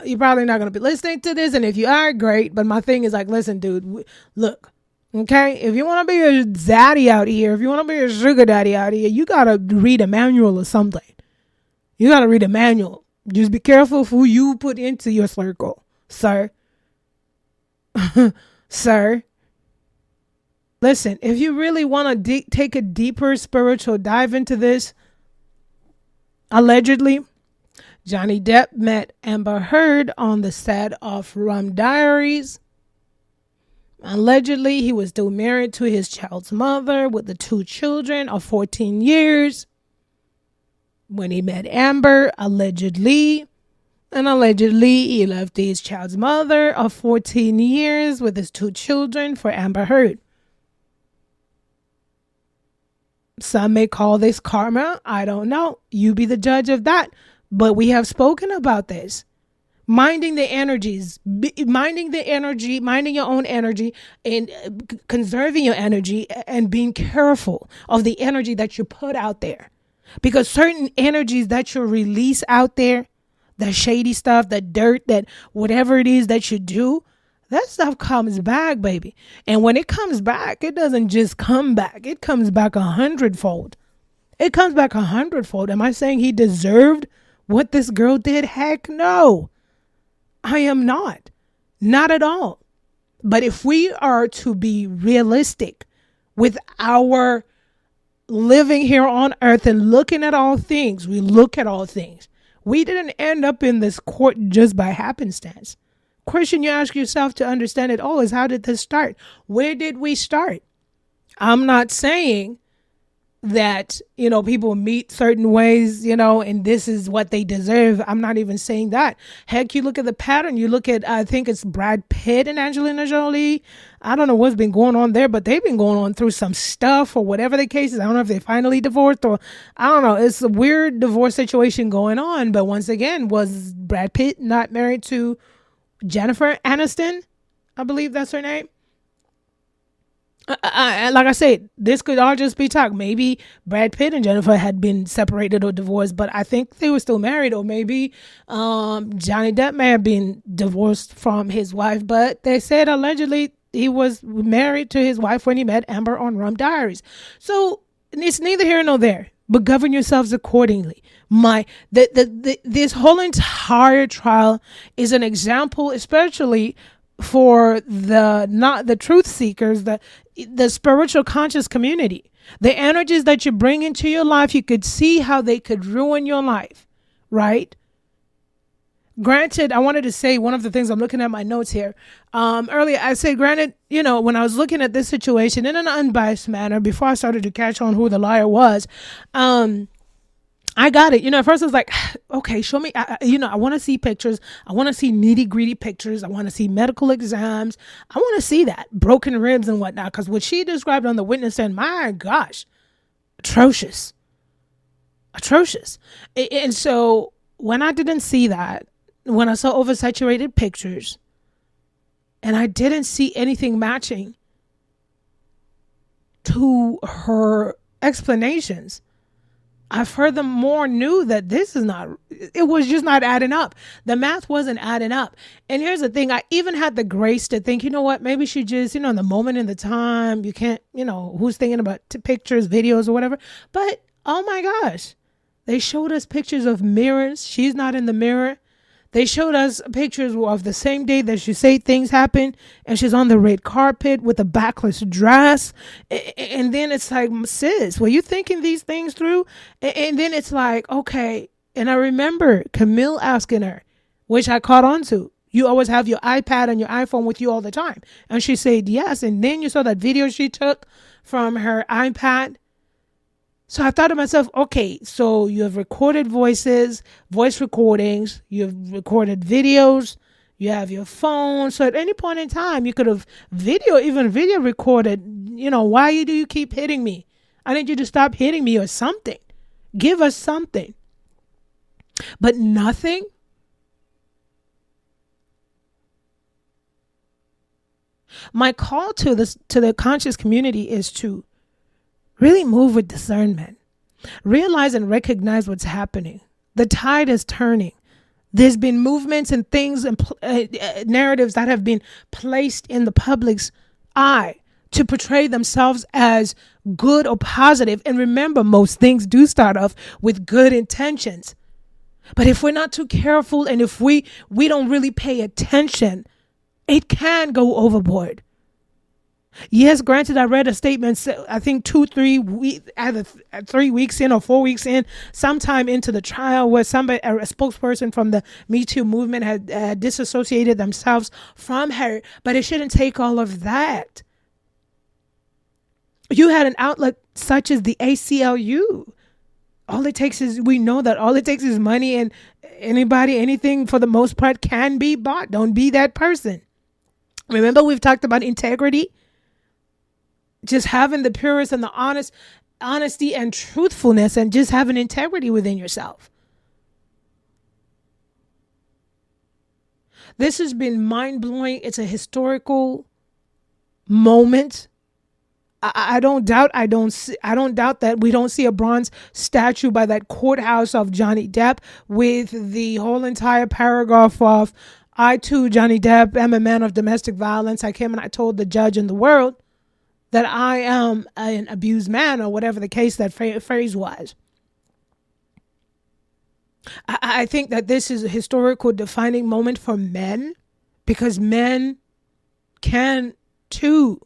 you're probably not going to be listening to this. And if you are, great. But my thing is like, listen, dude, look, okay, if you want to be a zaddy out here, if you want to be a sugar daddy out here, you got to read a manual or something. You got to read a manual. Just be careful of who you put into your circle, sir. Sir. Listen, if you really want to take a deeper spiritual dive into this, allegedly, Johnny Depp met Amber Heard on the set of Rum Diaries. Allegedly, he was still married to his child's mother with the 2 children of 14 years when he met Amber, allegedly. And allegedly, he left his child's mother of 14 years with his 2 children for Amber Heard. Some may call this karma. I don't know. You be the judge of that. But we have spoken about this. Minding the energies, minding the energy, minding your own energy, and conserving your energy, and being careful of the energy that you put out there. Because certain energies that you release out there, the shady stuff, the dirt, that whatever it is that you do, that stuff comes back, baby. And when it comes back, it doesn't just come back. It comes back 100-fold. It comes back 100-fold. Am I saying he deserved what this girl did? Heck no. I am not. Not at all. But if we are to be realistic with our living here on earth and looking at all things, we look at all things. We didn't end up in this court just by happenstance. Question you ask yourself to understand it all is, how did this start? Where did we start? I'm not saying that, people meet certain ways, and this is what they deserve. I'm not even saying that. Heck, you look at the pattern. You look at, I think it's Brad Pitt and Angelina Jolie. I don't know what's been going on there, but they've been going on through some stuff or whatever the case is. I don't know if they finally divorced, or I don't know. It's a weird divorce situation going on. But once again, was Brad Pitt not married to Jennifer Aniston? I believe that's her name. Like I said, this could all just be talk. Maybe Brad Pitt and Jennifer had been separated or divorced, but I think they were still married. Or maybe Johnny Depp may have been divorced from his wife, but they said allegedly he was married to his wife when he met Amber on Rum Diaries. So it's neither here nor there, but govern yourselves accordingly. This whole entire trial is an example, especially for the truth seekers, the spiritual conscious community. The energies that you bring into your life, you could see how they could ruin your life, right? Granted, I wanted to say one of the things, I'm looking at my notes here. Earlier, I said, granted, when I was looking at this situation in an unbiased manner, before I started to catch on who the liar was, I got it. At first I was like, okay, show me. I want to see pictures. I want to see nitty gritty pictures. I want to see medical exams. I want to see that, broken ribs and whatnot. Because what she described on the witness stand, my gosh, atrocious. And so when I didn't see that, when I saw oversaturated pictures, and I didn't see anything matching to her explanations, I furthermore knew that it was just not adding up. The math wasn't adding up. And here's the thing. I even had the grace to think, you know what, maybe she just, in the moment, in the time, you can't, who's thinking about pictures, videos or whatever. But, oh my gosh, they showed us pictures of mirrors. She's not in the mirror. They showed us pictures of the same day that she said things happen, and she's on the red carpet with a backless dress. And then it's like, sis, were you thinking these things through? And then it's like, okay. And I remember Camille asking her, which I caught on to, you always have your iPad and your iPhone with you all the time. And she said, yes. And then you saw that video she took from her iPad. So I thought to myself, okay, so you have recorded voice recordings, you've recorded videos, you have your phone. So at any point in time, you could have video recorded, why do you keep hitting me? I need you to stop hitting me or something. Give us something. But nothing. My call to the conscious community is to really move with discernment. Realize and recognize what's happening. The tide is turning. There's been movements and things and narratives that have been placed in the public's eye to portray themselves as good or positive. And remember, most things do start off with good intentions. But if we're not too careful and if we don't really pay attention, it can go overboard. Yes, granted, I read a statement, I think 2, 3 weeks, either 3 weeks in or 4 weeks in, sometime into the trial, where somebody, a spokesperson from the Me Too movement, had disassociated themselves from her. But it shouldn't take all of that. You had an outlet such as the ACLU. We know that all it takes is money, and anybody, anything for the most part can be bought. Don't be that person. Remember, we've talked about integrity, just having the purest and the honesty and truthfulness, and just having integrity within yourself. This has been mind blowing. It's a historical moment. I don't doubt that we don't see a bronze statue by that courthouse of Johnny Depp with the whole entire paragraph of, I too, Johnny Depp, am a man of domestic violence. I came and I told the judge and the world that I am an abused man, or whatever the case that phrase was. I think that this is a historical defining moment for men, because men can too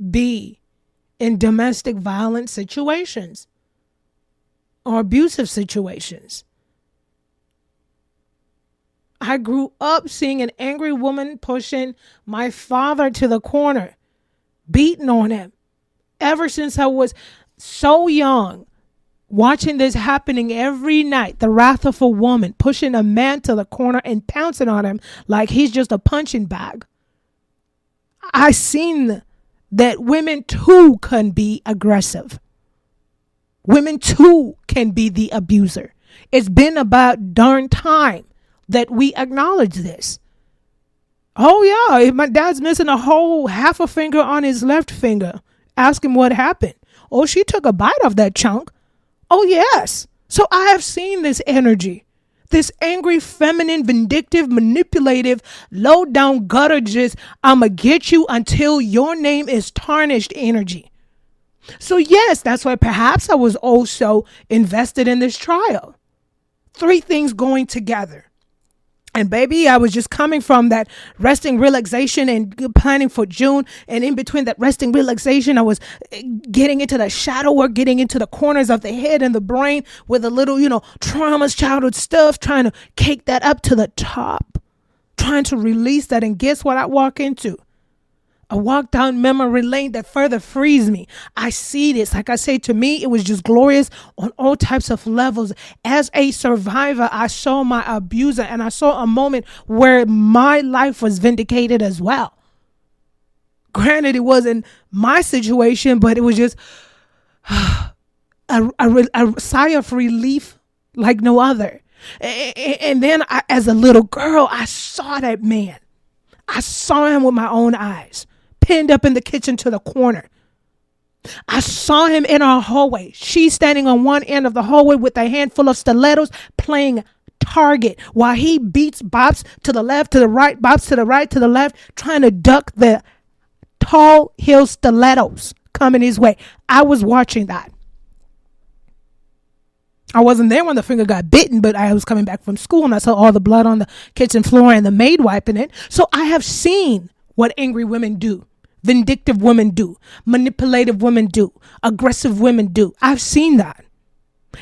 be in domestic violence situations or abusive situations. I grew up seeing an angry woman pushing my father to the corner, beating on him. Ever since I was so young, watching this happening every night, the wrath of a woman pushing a man to the corner and pouncing on him like he's just a punching bag. I seen that women too can be aggressive. Women too can be the abuser. It's been about darn time that we acknowledge this. Oh yeah, if my dad's missing a whole half a finger on his left finger, ask him what happened. Oh, she took a bite of that chunk. Oh yes. So I have seen this energy. This angry, feminine, vindictive, manipulative, low down gutter, just I'ma get you until your name is tarnished energy. So yes, that's why perhaps I was also invested in this trial. 3 things going together. And baby, I was just coming from that resting relaxation and planning for June. And in between that resting relaxation, I was getting into the shadow work, getting into the corners of the head and the brain with a little, traumas, childhood stuff, trying to cake that up to the top, trying to release that. And guess what I walk into? I walk down memory lane that further frees me. I see this. Like I say, to me, it was just glorious on all types of levels. As a survivor, I saw my abuser, and I saw a moment where my life was vindicated as well. Granted, it wasn't my situation, but it was just a sigh of relief like no other. And then as a little girl, I saw that man. I saw him with my own eyes, pinned up in the kitchen to the corner. I saw him in our hallway. She's standing on one end of the hallway with a handful of stilettos playing target while he beats bops to the left, to the right, bops to the right, to the left, trying to duck the tall heel stilettos coming his way. I was watching that. I wasn't there when the finger got bitten, but I was coming back from school and I saw all the blood on the kitchen floor and the maid wiping it. So I have seen what angry women do, vindictive women do, manipulative women do, aggressive women do. I've seen that.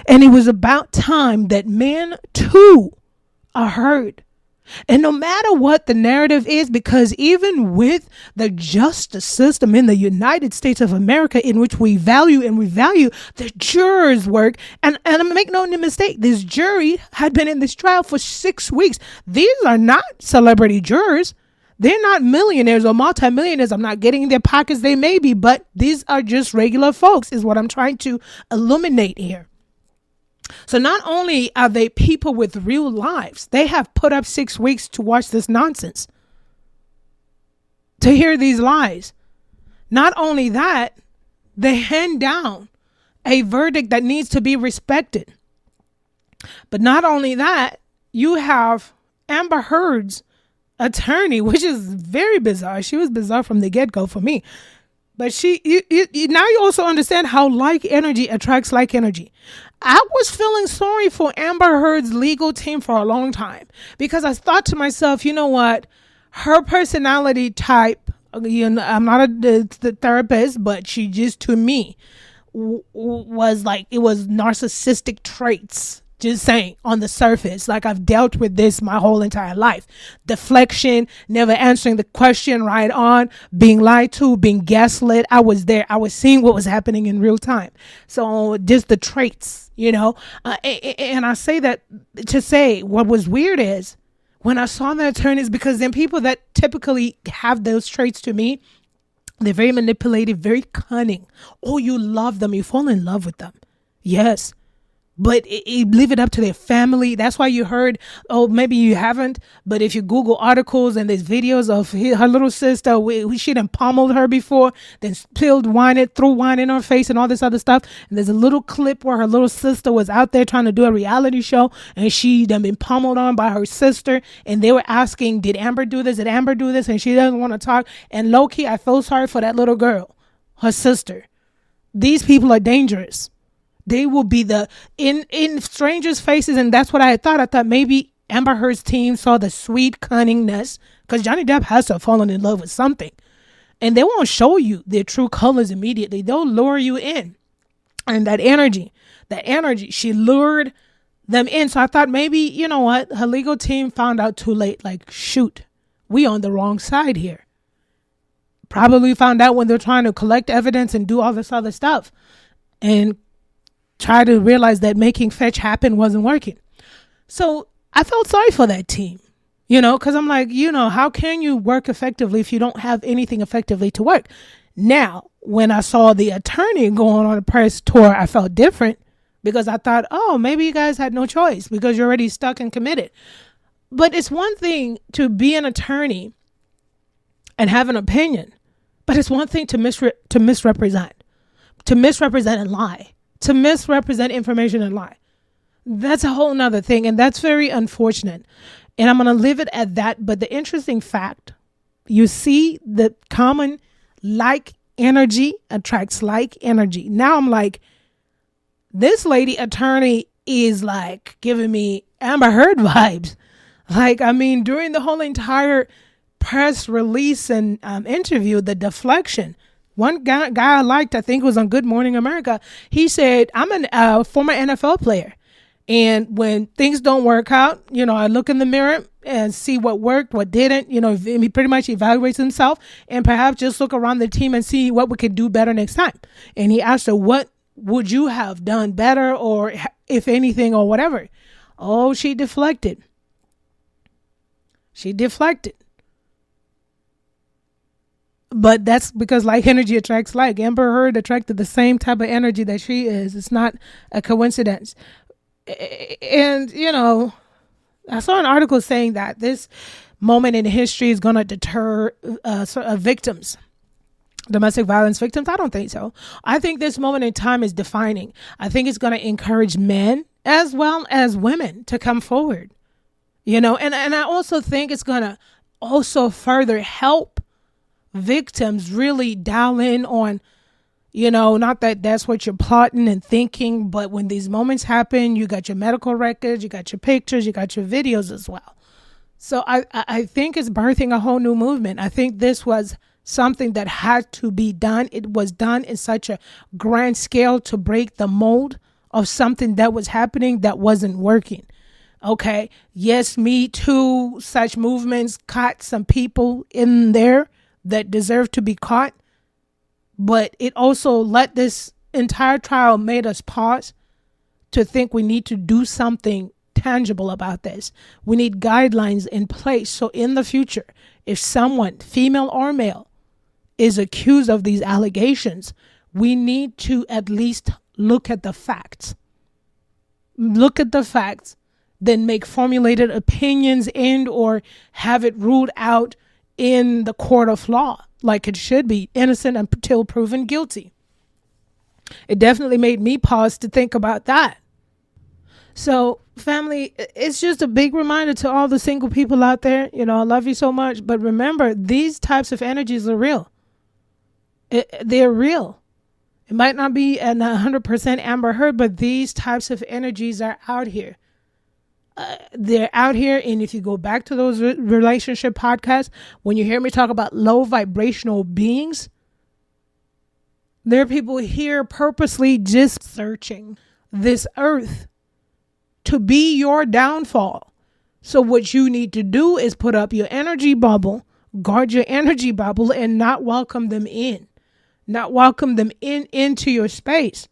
And it was about time that men too are heard. And no matter what the narrative is, because even with the justice system in the United States of America, in which we value the jurors' work, and make no mistake, this jury had been in this trial for 6 weeks. These are not celebrity jurors. They're not millionaires or multimillionaires. I'm not getting in their pockets. They may be, but these are just regular folks, is what I'm trying to illuminate here. So not only are they people with real lives, they have put up 6 weeks to watch this nonsense, to hear these lies. Not only that, they hand down a verdict that needs to be respected. But not only that, you have Amber Heard's attorney, which is very bizarre. She was bizarre from the get-go for me. But now you also understand how like energy attracts like energy. I was feeling sorry for Amber Heard's legal team for a long time, because I thought to myself, you know what? Her personality type You know, I'm not the therapist, but she just, to me, was like, it was narcissistic traits. Just saying, on the surface, like I've dealt with this my whole entire life. Deflection, never answering the question right on, being lied to, being gaslit. I was there. I was seeing what was happening in real time. So just the traits, you know. And I say that to say what was weird is when I saw the attorneys, because then people that typically have those traits, to me, they're very manipulative, very cunning. Oh, you love them. You fall in love with them. Yes. But leave it up to their family. That's why you heard, oh, maybe you haven't, but if you Google articles and there's videos of her little sister, she done pummeled her before, then spilled wine, threw wine in her face and all this other stuff. And there's a little clip where her little sister was out there trying to do a reality show and she done been pummeled on by her sister. And they were asking, did Amber do this? Did Amber do this? And she doesn't want to talk. And low key, I feel sorry for that little girl, her sister. These people are dangerous. They will be in strangers' faces, and that's what I thought. I thought maybe Amber Heard's team saw the sweet cunningness, because Johnny Depp has to have fallen in love with something, and they won't show you their true colors immediately. They'll lure you in, and that energy, she lured them in. So I thought maybe, you know what, her legal team found out too late. Like, shoot, we on the wrong side here. Probably found out when they're trying to collect evidence and do all this other stuff, and try to realize that making fetch happen wasn't working. So I felt sorry for that team, you know, because I'm like, you know, how can you work effectively if you don't have anything effectively to work? Now, when I saw the attorney going on a press tour, I felt different, because I thought, oh, maybe you guys had no choice because you're already stuck and committed. But it's one thing to be an attorney and have an opinion, but it's one thing to misrepresent and lie. To misrepresent information and lie. That's a whole nother thing. And that's very unfortunate. And I'm going to leave it at that. But the interesting fact, you see the common like energy attracts like energy. Now I'm like, this lady attorney is like giving me Amber Heard vibes. Like, I mean, during the whole entire press release and interview, the deflection. One guy I liked, I think it was on Good Morning America, he said, I'm a former NFL player. And when things don't work out, you know, I look in the mirror and see what worked, what didn't. You know, he pretty much evaluates himself and perhaps just look around the team and see what we could do better next time. And he asked her, what would you have done better, or if anything, or whatever? Oh, she deflected. But that's because like energy attracts like. Amber Heard attracted the same type of energy that she is. It's not a coincidence. And, you know, I saw an article saying that this moment in history is going to deter victims, domestic violence victims. I don't think so. I think this moment in time is defining. I think it's going to encourage men as well as women to come forward, you know, and I also think it's going to also further help victims really dial in on, you know, not that that's what you're plotting and thinking, but when these moments happen, you got your medical records, you got your pictures, you got your videos as well. So I think it's birthing a whole new movement. I think this was something that had to be done. It was done in such a grand scale to break the mold of something that was happening that wasn't working. Okay. Yes, Me Too, such movements caught some people in there that deserve to be caught, but it also let this entire trial made us pause to think we need to do something tangible about this. We need guidelines in place. So in the future, if someone, female or male, is accused of these allegations, we need to at least look at the facts. Then make formulated opinions and or have it ruled out in the court of law, like it should be, innocent until proven guilty. It definitely made me pause to think about that. So, family, it's just a big reminder to all the single people out there. You know, I love you so much, but remember, these types of energies are real. They're real. It might not be an 100% Amber Heard, but these types of energies are out here. They're out here. And if you go back to those relationship podcasts, when you hear me talk about low vibrational beings, there are people here purposely just searching this earth to be your downfall. So what you need to do is put up your energy bubble, guard your energy bubble, and not welcome them in. Not welcome them into your space.